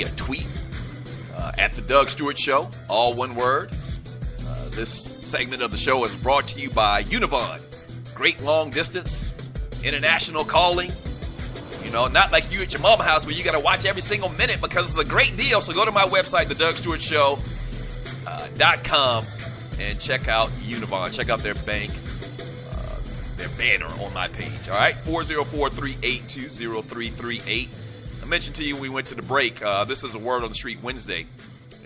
a tweet at the Doug Stewart Show, all one word. This segment of the show is brought to you by Univon. Great long distance, international calling. You know, not like you at your mama house where you got to watch every single minute because it's a great deal. So go to my website, thedougstewartshow.com, and check out Univon. Check out their bank, their banner on my page. All right, 404-382-0338. I mentioned to you we went to the break. This is a Word on the Street Wednesday,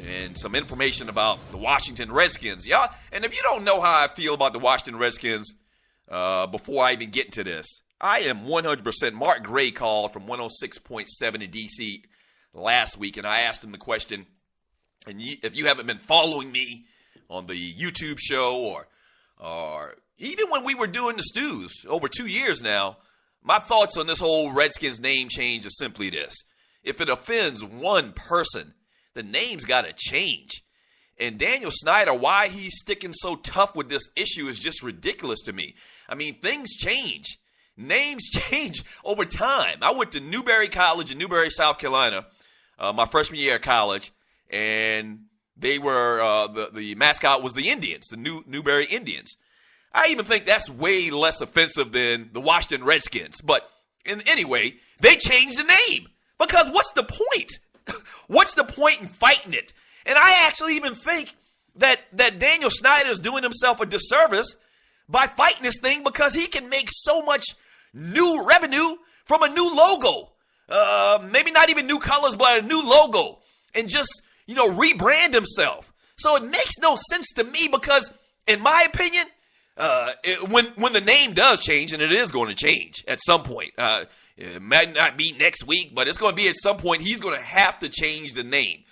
and some information about the Washington Redskins. Y'all, and if you don't know how I feel about the Washington Redskins, before I even get into this, I am 100%. Mark Gray called from 106.7 in D.C. last week, and I asked him the question, and if you haven't been following me on the YouTube show or even when we were doing the Stews over 2 years now, my thoughts on this whole Redskins name change is simply this. If it offends one person, the name's got to change. And Daniel Snyder, why he's sticking so tough with this issue is just ridiculous to me. I mean, things change. Names change over time. I went to Newberry College in Newberry, South Carolina, my freshman year of college, and they were the mascot was the Indians, the Newberry Indians. I even think that's way less offensive than the Washington Redskins. But anyway, they changed the name because what's the point? What's the point in fighting it? And I actually even think that Daniel Snyder is doing himself a disservice by fighting this thing because he can make so much new revenue from a new logo. Maybe not even new colors, but a new logo. And just, rebrand himself. So it makes no sense to me because, in my opinion, when the name does change, and it is going to change at some point, it might not be next week, but it's going to be at some point, he's going to have to change the name.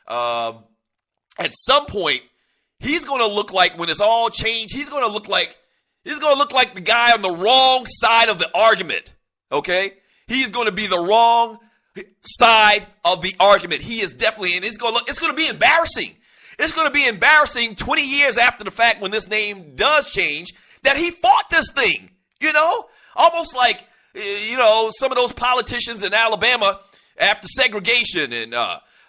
At some point, he's going to look like, when it's all changed, he's going to look like the guy on the wrong side of the argument. Okay? He's going to be the wrong side of the argument. He is definitely, and it's going to be embarrassing. It's going to be embarrassing 20 years after the fact when this name does change that he fought this thing, almost like, some of those politicians in Alabama after segregation and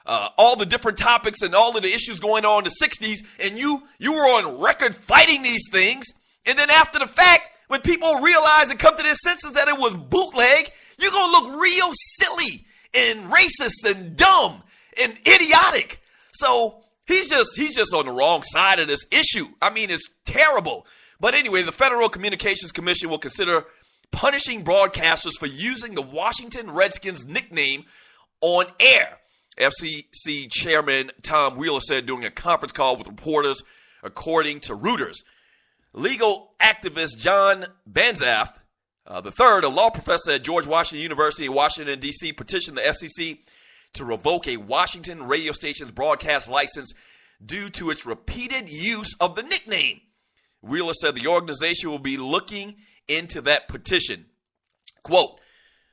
all the different topics and all of the issues going on in the 60s, and you were on record fighting these things, and then after the fact, when people realize and come to their senses that it was bootleg, you're going to look real silly and racist and dumb and idiotic. So he's just on the wrong side of this issue. I mean, it's terrible. But anyway, the Federal Communications Commission will consider punishing broadcasters for using the Washington Redskins nickname on air. FCC Chairman Tom Wheeler said during a conference call with reporters, according to Reuters. Legal activist John Banzaf, III, a law professor at George Washington University in Washington, D.C., petitioned the FCC to revoke a Washington radio station's broadcast license due to its repeated use of the nickname. Wheeler said the organization will be looking into that petition. Quote,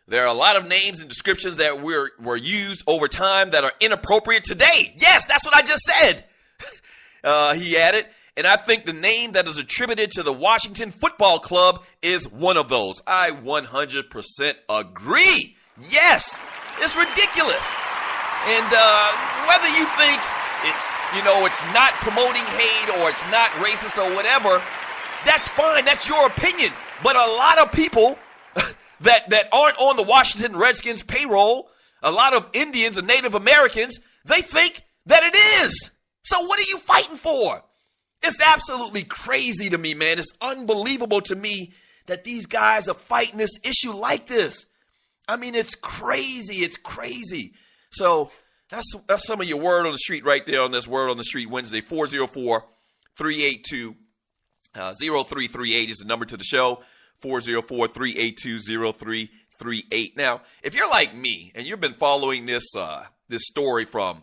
there are a lot of names and descriptions that were used over time that are inappropriate today. Yes, that's what I just said. He added, and I think the name that is attributed to the Washington Football Club is one of those. I 100% agree. Yes, it's ridiculous. And whether you think it's not promoting hate or it's not racist or whatever, that's fine. That's your opinion. But a lot of people that aren't on the Washington Redskins payroll, a lot of Indians and Native Americans, they think that it is. So what are you fighting for? It's absolutely crazy to me, man. It's unbelievable to me that these guys are fighting this issue like this. I mean, it's crazy. It's crazy. So that's some of your word on the street right there on this Word on the Street Wednesday. 404-382-0338 is the number to the show. 404-382-0338. Now, if you're like me and you've been following this story from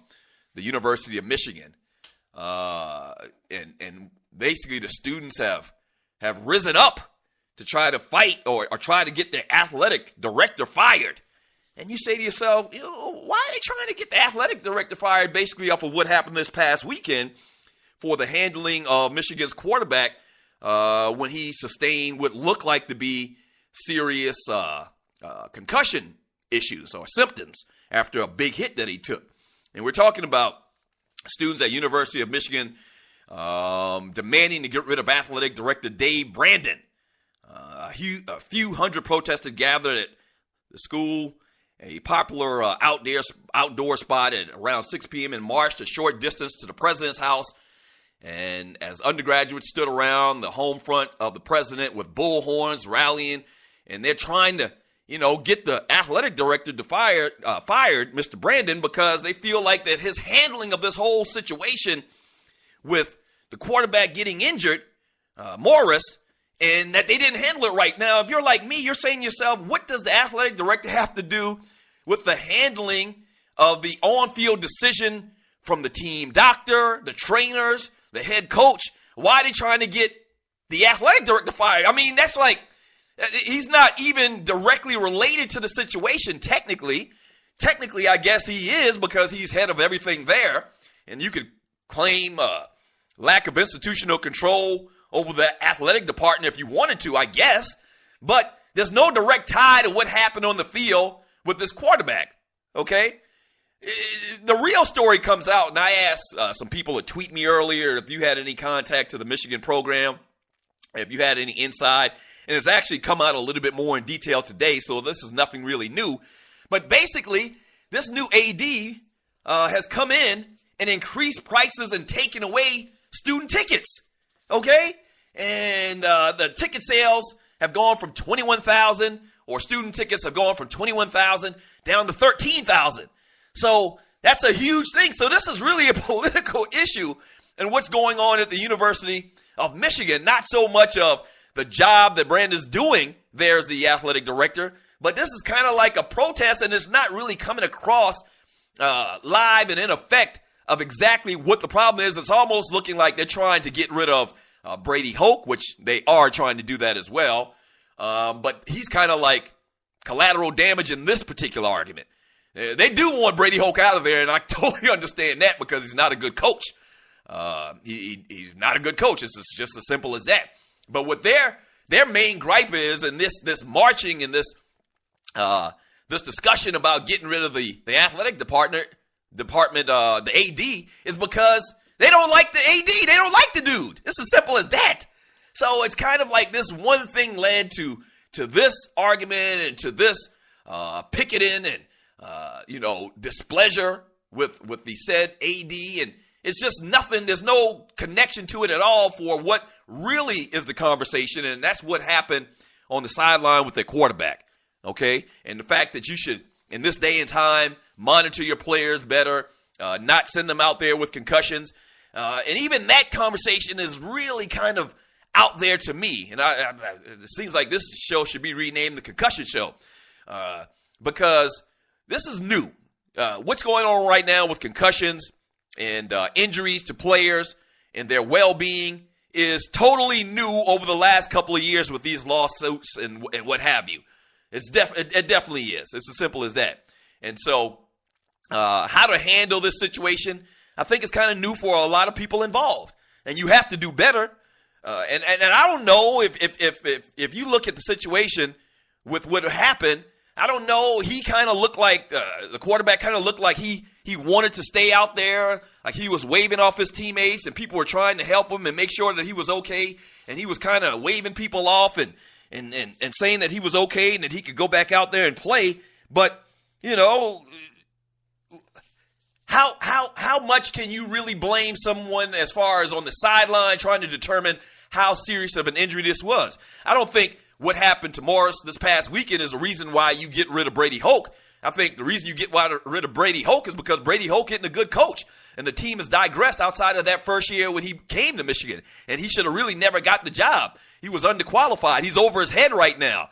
the University of Michigan, and basically the students have risen up to try to fight or try to get their athletic director fired. And you say to yourself, why are they trying to get the athletic director fired basically off of what happened this past weekend for the handling of Michigan's quarterback when he sustained what looked like to be serious concussion issues or symptoms after a big hit that he took. And we're talking about students at University of Michigan demanding to get rid of athletic director Dave Brandon. A few hundred protesters gathered at the school, a popular outdoor spot at around 6 p.m. and marched a short distance to the president's house. And as undergraduates stood around the home front of the president with bullhorns rallying, and they're trying to, get the athletic director fired, Mr. Brandon, because they feel like that his handling of this whole situation with the quarterback getting injured, Morris, and that they didn't handle it right. Now, if you're like me, you're saying to yourself, what does the athletic director have to do with the handling of the on-field decision from the team doctor, the trainers, the head coach? Why are they trying to get the athletic director fired? I mean, that's like, he's not even directly related to the situation technically. Technically, I guess he is, because he's head of everything there. And you could claim lack of institutional control over the athletic department if you wanted to, I guess. But there's no direct tie to what happened on the field with this quarterback, okay? The real story comes out, and I asked some people to tweet me earlier if you had any contact to the Michigan program, if you had any insight, and it's actually come out a little bit more in detail today, so this is nothing really new. But basically, this new AD has come in and increased prices and taken away student tickets, okay? And the ticket sales have gone from 21,000, or student tickets have gone from 21,000 down to 13,000. So that's a huge thing. So this is really a political issue and what's going on at the University of Michigan. Not so much of the job that Brandon's doing there as the athletic director, but this is kind of like a protest, and it's not really coming across live and in effect of exactly what the problem is. It's almost looking like they're trying to get rid of Brady Hoke, which they are trying to do that as well. But he's kind of like collateral damage in this particular argument. They do want Brady Hoke out of there, and I totally understand that, because he's not a good coach. He's not a good coach. It's just as simple as that. But what their main gripe is, and this marching and this discussion about getting rid of the athletic department, the AD, is because they don't like the AD. They don't like the dude. It's as simple as that. So it's kind of like this one thing led to this argument and to this picketing and displeasure with the said AD, and it's just nothing. There's no connection to it at all for what really is the conversation, and that's what happened on the sideline with their quarterback, okay? And the fact that you should, in this day and time, monitor your players better, not send them out there with concussions, and even that conversation is really kind of out there to me, and it seems like this show should be renamed the Concussion Show, because this is new. What's going on right now with concussions and injuries to players and their well-being is totally new over the last couple of years with these lawsuits and what have you. It definitely is. It's as simple as that. And so how to handle this situation, I think, is kind of new for a lot of people involved. And you have to do better. And I don't know if you look at the situation with what happened, I don't know. He kind of looked like the quarterback kind of looked like he wanted to stay out there, like he was waving off his teammates, and people were trying to help him and make sure that he was okay. And he was kind of waving people off and saying that he was okay and that he could go back out there and play. But how much can you really blame someone as far as on the sideline trying to determine how serious of an injury this was? I don't think what happened to Morris this past weekend is the reason why you get rid of Brady Hoke. I think the reason you get rid of Brady Hoke is because Brady Hoke isn't a good coach. And the team has digressed outside of that first year when he came to Michigan. And he should have really never got the job. He was underqualified. He's over his head right now.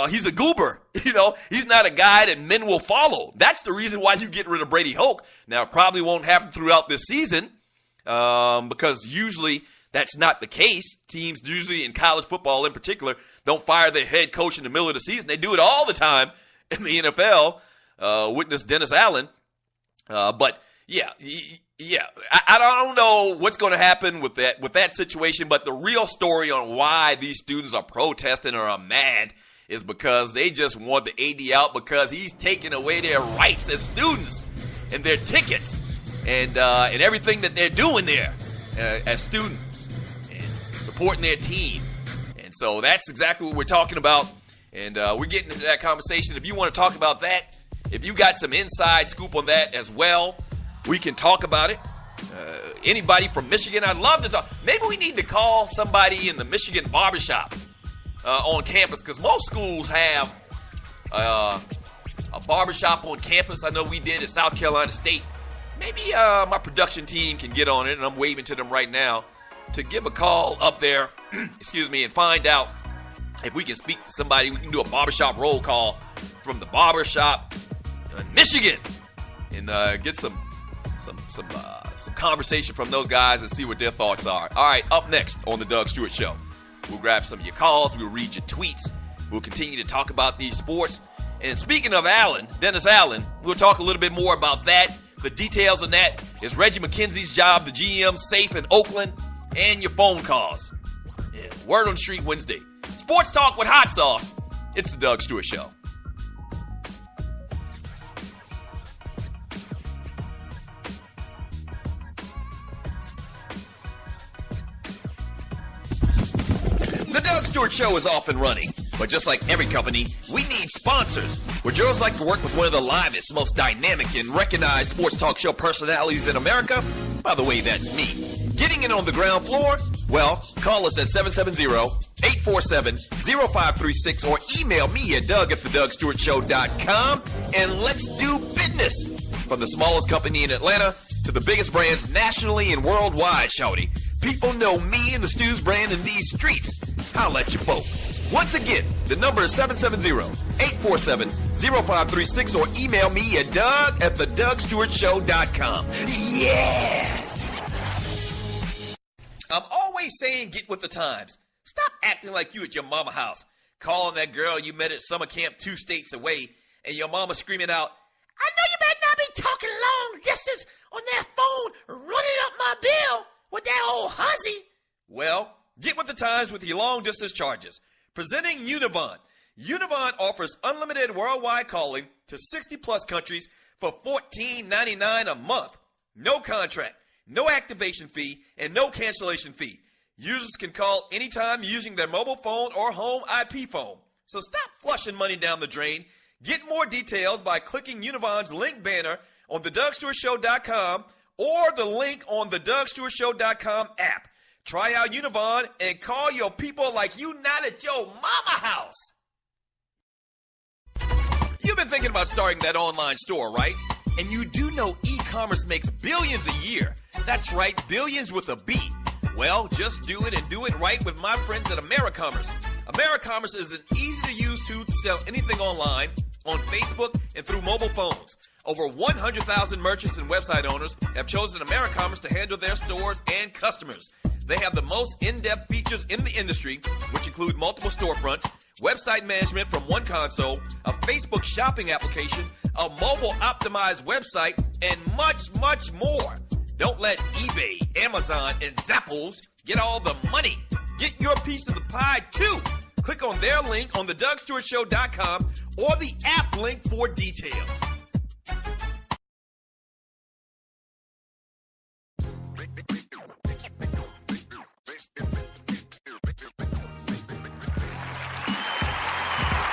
He's a goober. He's not a guy that men will follow. That's the reason why you get rid of Brady Hoke. Now, it probably won't happen throughout this season because usually that's not the case. Teams usually in college football in particular don't fire their head coach in the middle of the season. They do it all the time in the NFL. Witness Dennis Allen. But yeah. I don't know what's going to happen with that situation. But the real story on why these students are protesting or are mad is because they just want the AD out because he's taking away their rights as students and their tickets. and everything that they're doing there as students and supporting their team. And so that's exactly what we're talking about. And we're getting into that conversation. If you want to talk about that, if you got some inside scoop on that as well, we can talk about it. Anybody from Michigan, I'd love to talk. Maybe we need to call somebody in the Michigan barbershop on campus, because most schools have a barbershop on campus. I know we did at South Carolina State. Maybe my production team can get on it, and I'm waving to them right now to give a call up there, excuse me, and find out if we can speak to somebody. We can do a barbershop roll call from the barbershop in Michigan and get some conversation from those guys and see what their thoughts are. All right, up next on the Doug Stewart Show, we'll grab some of your calls. We'll read your tweets. We'll continue to talk about these sports. And speaking of Dennis Allen, we'll talk a little bit more about that. The details on that. Is Reggie McKenzie's job, the GM, safe in Oakland? And your phone calls. Yeah, Word on the Street Wednesday. Sports talk with hot sauce. It's the Doug Stewart Show. The Doug Stewart Show is off and running. But just like every company, we need sponsors. Would yours like to work with one of the livest, most dynamic, and recognized sports talk show personalities in America? By the way, that's me. Getting in on the ground floor? Well, call us at 770-847-0536 or email me at doug@thedugstewartshow.com and let's do business. From the smallest company in Atlanta to the biggest brands nationally and worldwide, shawty. People know me and the Stews brand in these streets. Holla at your boat. Once again, the number is 770-847-0536 or email me at doug@thedugstewartshow.com. Yes! I'm always saying get with the times. Stop acting like you at your mama house, calling that girl you met at summer camp 2 states away, and your mama screaming out, "I know you better not be talking long distance on that phone, running up my bill with that old hussy." Well, get with the times with your long distance charges. Presenting Univon. Univon offers unlimited worldwide calling to 60 plus countries for $14.99 a month. No contract, no activation fee, and no cancellation fee. Users can call anytime using their mobile phone or home IP phone. So stop flushing money down the drain. Get more details by clicking Univon's link banner on thedugstewartshow.com or the link on the DougStewartShow.com app. Try out Univon and call your people like you not at your mama house. You've been thinking about starting that online store, right? And you do know e-commerce makes billions a year. That's right, billions with a B. Well, just do it and do it right with my friends at AmeriCommerce. AmeriCommerce is an easy-to-use tool to sell anything online, on Facebook, and through mobile phones. Over 100,000 merchants and website owners have chosen AmeriCommerce to handle their stores and customers. They have the most in-depth features in the industry, which include multiple storefronts, website management from one console, a Facebook shopping application, a mobile-optimized website, and much, much more. Don't let eBay, Amazon, and Zappos get all the money. Get your piece of the pie, too. Click on their link on thedugstewartshow.com or the app link for details.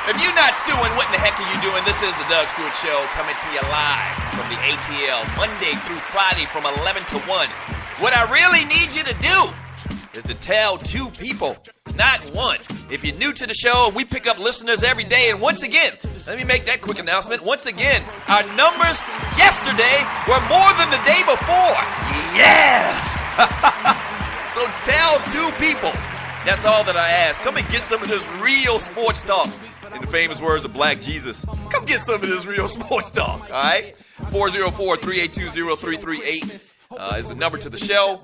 If you're not stewing, what in the heck are you doing? This is the Doug Stewart Show coming to you live from the ATL Monday through Friday from 11 to 1. What I really need you to do is to tell 2 people, not 1. If you're new to the show, we pick up listeners every day. And once again, let me make that quick announcement. Once again, our numbers yesterday were more than the day before. Yes! So tell 2 people. That's all that I ask. Come and get some of this real sports talk. In the famous words of Black Jesus, come get some of this real sports talk, all right? 404-382-0338 is the number to the show.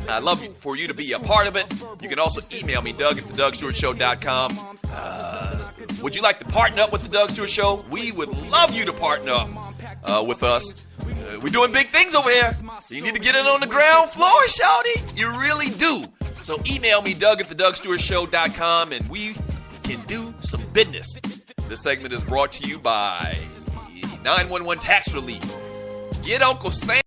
I'd love for you to be a part of it. You can also email me, doug@thedugstewartshow.com. Would you like to partner up with the Doug Stewart Show? We would love you to partner up with us. We're doing big things over here. You need to get it on the ground floor, shawty. You really do. So email me, doug@thedugstewartshow.com, and we can do some business. This segment is brought to you by 911 Tax Relief. Get Uncle Sam